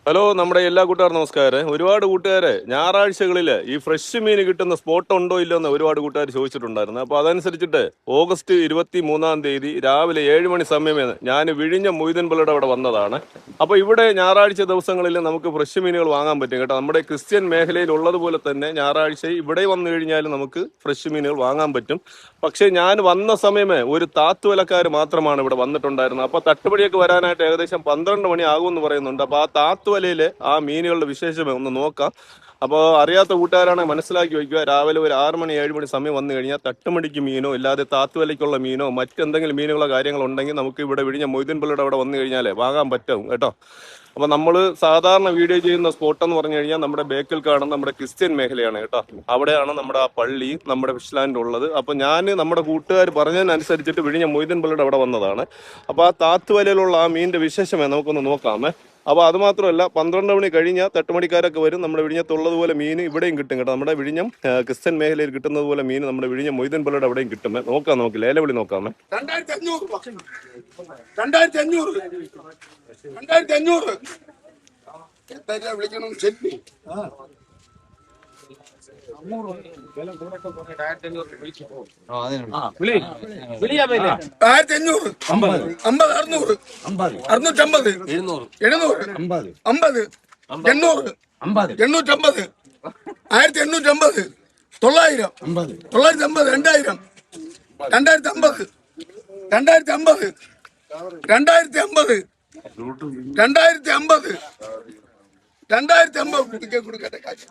Hello, നമ്മുടെ എല്ലാ കൂട്ടുകാരും നമസ്കാരം. ഒരുപാട് കൂട്ടുകാര് ഞായറാഴ്ചകളിൽ ഈ ഫ്രഷ് മീൻ കിട്ടുന്ന സ്പോട്ട് ഉണ്ടോ ഇല്ലോ എന്ന് ഒരുപാട് കൂട്ടുകാർ ചോദിച്ചിട്ടുണ്ടായിരുന്നു. അപ്പോൾ അതനുസരിച്ചിട്ട് ഓഗസ്റ്റ് 23 രാവിലെ 7 മണി സമയമേ ഞാൻ വിഴിഞ്ഞ മൊയ്തീൻ പള്ളിയുടെ അവിടെ വന്നതാണ്. അപ്പോൾ ഇവിടെ ഞായറാഴ്ച ദിവസങ്ങളിൽ നമുക്ക് ഫ്രഷ് മീനുകൾ വാങ്ങാൻ പറ്റും കേട്ടോ. നമ്മുടെ ക്രിസ്ത്യൻ മേഖലയിൽ ഉള്ളതുപോലെ തന്നെ ഞായറാഴ്ച ഇവിടെ വന്നു കഴിഞ്ഞാൽ നമുക്ക് ഫ്രഷ് മീനുകൾ വാങ്ങാൻ പറ്റും. പക്ഷേ ഞാൻ വന്ന സമയമേ ഒരു താത്തുവിലക്കാർ മാത്രമാണ് ഇവിടെ വന്നിട്ടുണ്ടായിരുന്നത്. അപ്പോൾ തട്ടുപടിയൊക്കെ വരാനായിട്ട് ഏകദേശം 12 മണി ആകുമെന്ന് പറയുന്നുണ്ട്. അപ്പോൾ ആ താത്തുവലയിൽ ആ മീനുകളുടെ വിശേഷമേ ഒന്ന് നോക്കാം. അപ്പോൾ അറിയാത്ത കൂട്ടുകാരാണെങ്കിൽ മനസ്സിലാക്കി വയ്ക്കുക. രാവിലെ ഒരു 6 മണി 7 മണി സമയം വന്നു കഴിഞ്ഞാൽ തട്ടുമടിക്ക് മീനോ ഇല്ലാതെ താത്തുവലയ്ക്കുള്ള മീനോ മറ്റെന്തെങ്കിലും മീനുകളോ കാര്യങ്ങളുണ്ടെങ്കിൽ നമുക്ക് ഇവിടെ വിഴിഞ്ഞ മൊയ്തീൻ പള്ളിയുടെ അവിടെ വന്നു കഴിഞ്ഞാൽ വാങ്ങാൻ പറ്റും കേട്ടോ. അപ്പൊ നമ്മൾ സാധാരണ വീഡിയോ ചെയ്യുന്ന സ്പോട്ട് എന്ന് പറഞ്ഞു കഴിഞ്ഞാൽ നമ്മുടെ ബേക്കിൽ കാണുന്ന നമ്മുടെ ക്രിസ്ത്യൻ മേഖലയാണ് കേട്ടോ. അവിടെയാണ് നമ്മുടെ ആ പള്ളി, നമ്മുടെ ഫിഷ് ലാൻഡ് ഉള്ളത്. അപ്പൊ ഞാൻ നമ്മുടെ കൂട്ടുകാർ പറഞ്ഞതിനനുസരിച്ചിട്ട് വിഴിഞ്ഞ മൊയ്തീൻ പള്ളിയുടെ അവിടെ വന്നതാണ്. അപ്പൊ ആ താത്തുവലയിലുള്ള ആ മീനിന്റെ വിശേഷമേ നമുക്കൊന്ന് നോക്കാമേ. അപ്പോൾ അത് മാത്രമല്ല, 12 മണി കഴിഞ്ഞാൽ തട്ടുമണിക്കാരൊക്കെ വരും. നമ്മുടെ വിഴിഞ്ഞത്തുള്ളതുപോലെ മീൻ ഇവിടെയും കിട്ടും കേട്ടോ. നമ്മുടെ വിഴിഞ്ഞം ക്രിസ്ത്യൻ മേഖലയിൽ കിട്ടുന്നത് പോലെ മീൻ നമ്മുടെ വിഴിഞ്ഞം മൊയ്തീൻ പള്ളിയുടെ അവിടെയും കിട്ടും. നോക്കാം, നമുക്ക് ലേലവിളി നോക്കാമേ. 2500 വിളിക്കണം. ശരി, 2050 കൊടുക്കട്ടെ. പൈസ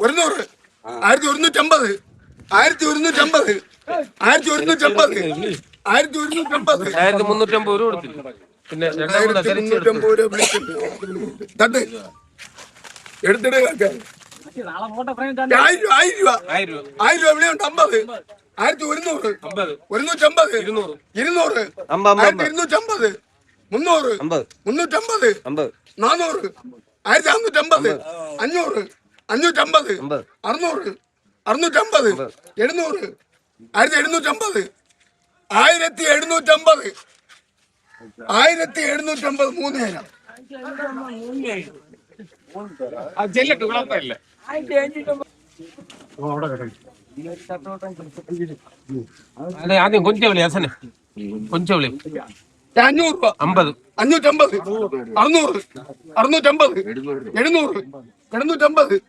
ഒരുന്നൂറ് 1150 1150 1150 1350 രൂപ കൊടുത്തില്ല. പിന്നെ 1350 രൂപ വിളിച്ചിട്ട് തട്ട് എടുത്തിട്ട് 1000 രൂപ വിളിയുണ്ട്. 50 1100 150 200 1250 300 350 400 1450 500 550 600 650 700 1750 1750 1750 3000 ആദ്യം കൊഞ്ചവിളി അസനെ കൊഞ്ചവിളി 500 രൂപ 50 550 600 650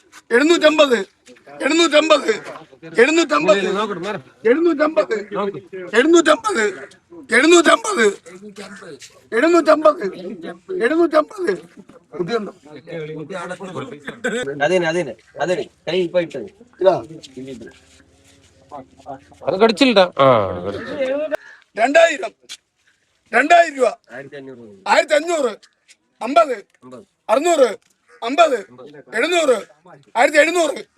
700 750 750 750 750 750 അത് കടിച്ചില്ല. 2000 രൂപ 1500 50 600 50 700 1700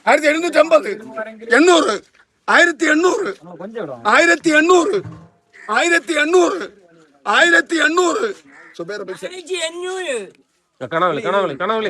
1750 800 1800 1800 1800 1800 സുബേറ പൈസ കണവളി കണവളി കണവളി